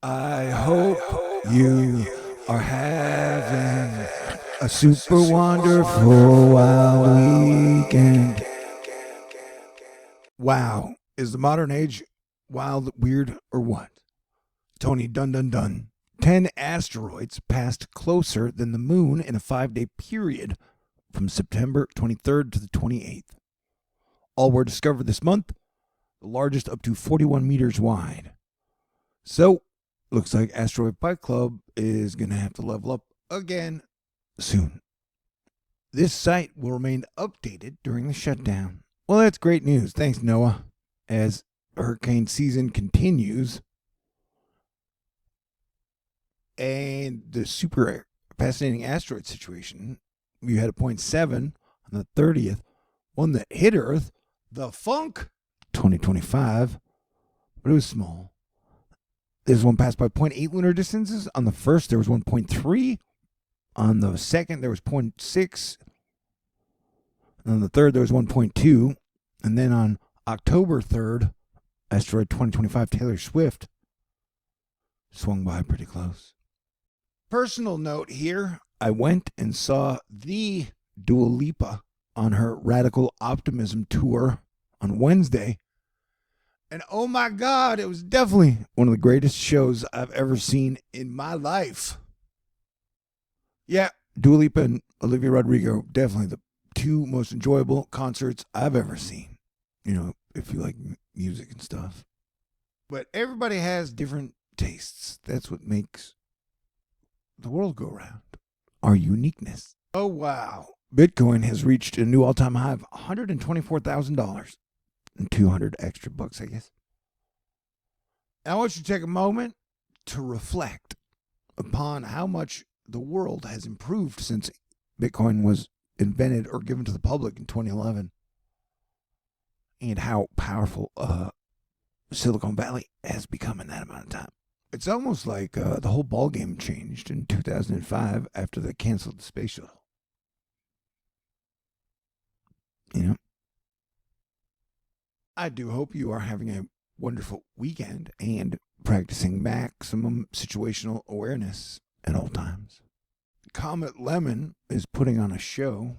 I hope you are having a super wonderful wild weekend. Wow, is the modern age wild, weird, or what? Tony Dun Dun Dun. 10 asteroids passed closer than the moon in a 5-day period from September 23rd to the 28th. All were discovered this month, the largest up to 41 meters wide. So, looks like Asteroid Fight Club is going to have to level up again soon. This site will remain updated during the shutdown. Well, that's great news. Thanks, Noah. As hurricane season continues, and the super fascinating asteroid situation, you had a 0.7 on the 30th, one that hit Earth, the Funk 2025, but it was small. There's one passed by 0.8 lunar distances. On the first, there was 1.3. On the second, there was 0.6. And on the third, there was 1.2. And then on October 3rd, Asteroid 2025 Taylor Swift swung by pretty close. Personal note here, I went and saw the Dua Lipa on her Radical Optimism tour on Wednesday. And oh my God, it was definitely one of the greatest shows I've ever seen in my life. Yeah, Dua Lipa and Olivia Rodrigo, definitely the two most enjoyable concerts I've ever seen. You know, if you like music and stuff. But everybody has different tastes. That's what makes the world go round. Our uniqueness. Oh, wow. Bitcoin has reached a new all-time high of $124,000. And 200 extra bucks, I guess. I want you to take a moment to reflect upon how much the world has improved since Bitcoin was invented or given to the public in 2011, and how powerful Silicon Valley has become in that amount of time. It's almost like the whole ballgame changed in 2005 after they canceled the space shuttle. You know? I do hope you are having a wonderful weekend and practicing maximum situational awareness at all times. Comet Lemon is putting on a show,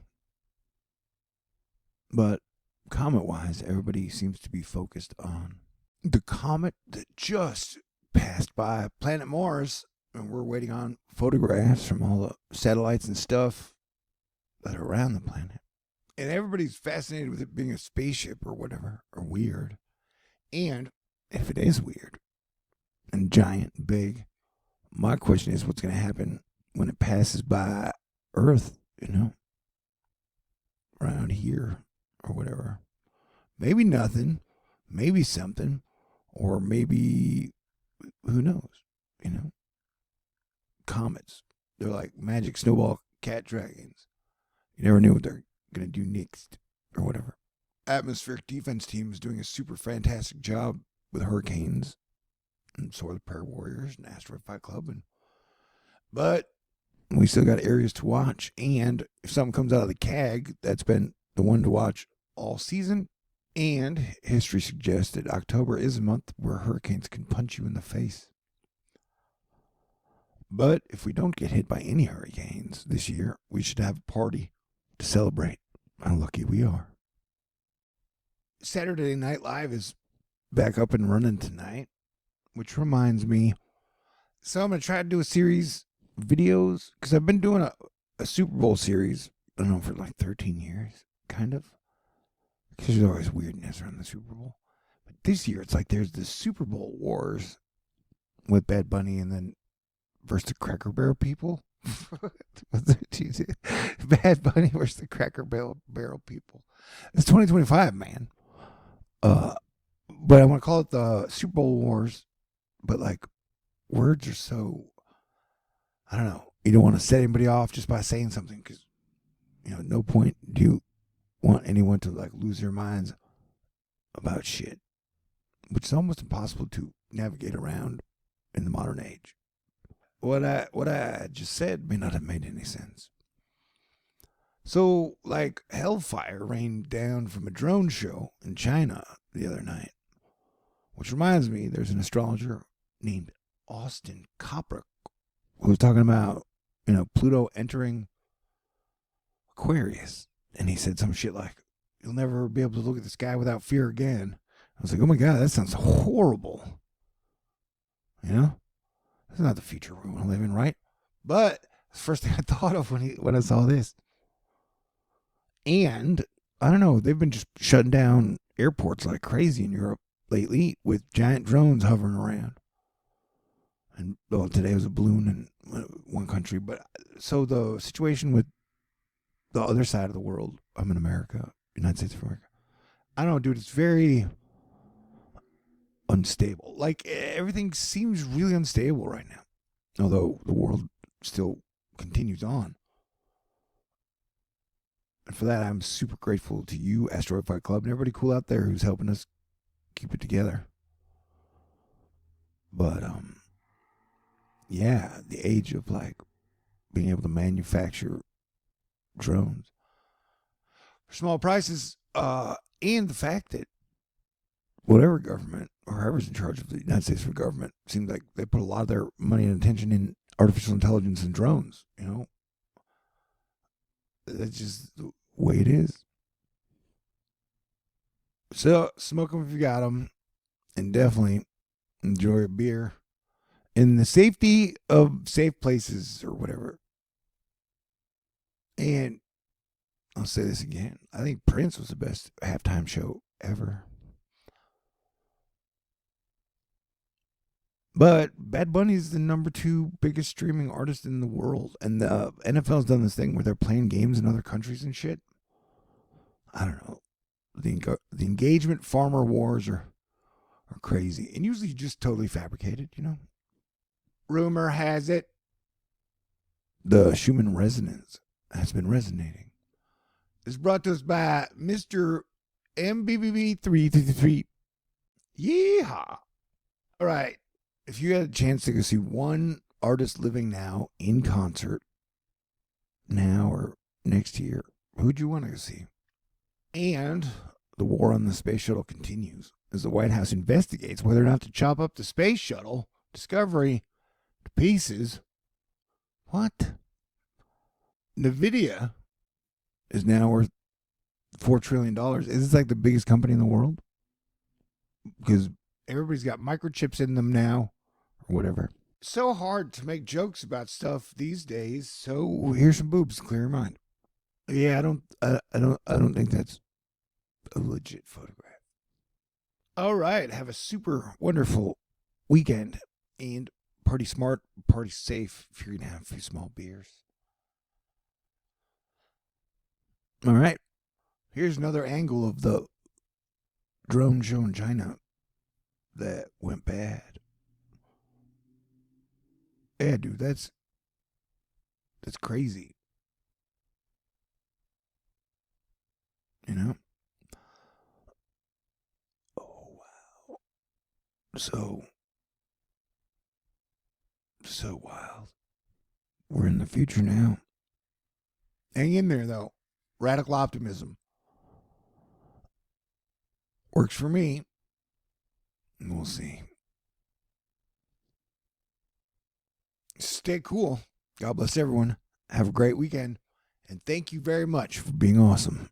but comet-wise, everybody seems to be focused on the comet that just passed by planet Mars, and we're waiting on photographs from all the satellites and stuff that are around the planet. And everybody's fascinated with it being a spaceship or whatever, or weird. And if it is weird and giant and big, my question is what's going to happen when it passes by Earth, you know, around here or whatever. Maybe nothing, maybe something, or maybe, who knows, you know. Comets, they're like magic snowball cat dragons. You never knew what they're going to do next or whatever. Atmospheric defense team is doing a super fantastic job with hurricanes, and so are the Prayer Warriors and Asteroid Fight Club. But we still got areas to watch, and if something comes out of the CAG, that's been the one to watch all season. And history suggests that October is a month where hurricanes can punch you in the face. But if we don't get hit by any hurricanes this year, we should have a party to celebrate how lucky we are. Saturday Night Live is back up and running tonight, which reminds me, so I'm going to try to do a series of videos, because I've been doing a Super Bowl series, I don't know, for like 13 years, kind of. Because there's always weirdness around the Super Bowl. But this year, it's like there's the Super Bowl wars with Bad Bunny and then versus the Cracker Barrel people. Bad Bunny versus the Cracker Barrel people. It's 2025, man. But I want to call it the Super Bowl wars. But like, words are so, I don't know. You don't want to set anybody off just by saying something, because, you know, at no point do you want anyone to like lose their minds about shit, which is almost impossible to navigate around in the modern age. What I just said may not have made any sense. So, like, hellfire rained down from a drone show in China the other night, which reminds me, there's an astrologer named Austin Copper, who was talking about, Pluto entering Aquarius. And he said some shit like, you'll never be able to look at the sky without fear again. I was like, oh my God, that sounds horrible. That's not the future we want to live in, right? But it's the first thing I thought of when I saw this. And I don't know, they've been just shutting down airports like crazy in Europe lately with giant drones hovering around. And today was a balloon in one country. But so the situation with the other side of the world, I'm in America, United States of America. I don't know, dude, it's very unstable. Like, everything seems really unstable right now. Although the world still continues on. And for that, I'm super grateful to you, Asteroid Fight Club, and everybody cool out there who's helping us keep it together. But, yeah, the age of, like, being able to manufacture drones for small prices, and the fact that whatever government or whoever's in charge of the United States government seems like they put a lot of their money and attention in artificial intelligence and drones. That's just the way it is. So smoke them if you got them, and definitely enjoy a beer in the safety of safe places or whatever. And I'll say this again. I think Prince was the best halftime show ever. But Bad Bunny's the number 2 biggest streaming artist in the world. And the NFL's done this thing where they're playing games in other countries and shit. I don't know. The engagement farmer wars are crazy. And usually just totally fabricated, Rumor has it the Schumann resonance has been resonating. It's brought to us by Mr. MBBB333. Yeehaw. All right. If you had a chance to go see one artist living now in concert, now or next year, who'd you want to go see? And the war on the space shuttle continues as the White House investigates whether or not to chop up the space shuttle Discovery to pieces. What? NVIDIA is now worth $4 trillion. Is this like the biggest company in the world? Because everybody's got microchips in them now, or whatever. So hard to make jokes about stuff these days. So here's some boobs to clear your mind. Yeah, I don't think that's a legit photograph. All right, have a super wonderful weekend and party smart, party safe if you're gonna have a few small beers. All right, here's another angle of the drone show in China that went bad. Yeah, dude, that's crazy. Oh wow, so wild. We're in the future now. Hang in there though. Radical optimism works for me. We'll see. Stay cool. God bless everyone. Have a great weekend. And thank you very much for being awesome.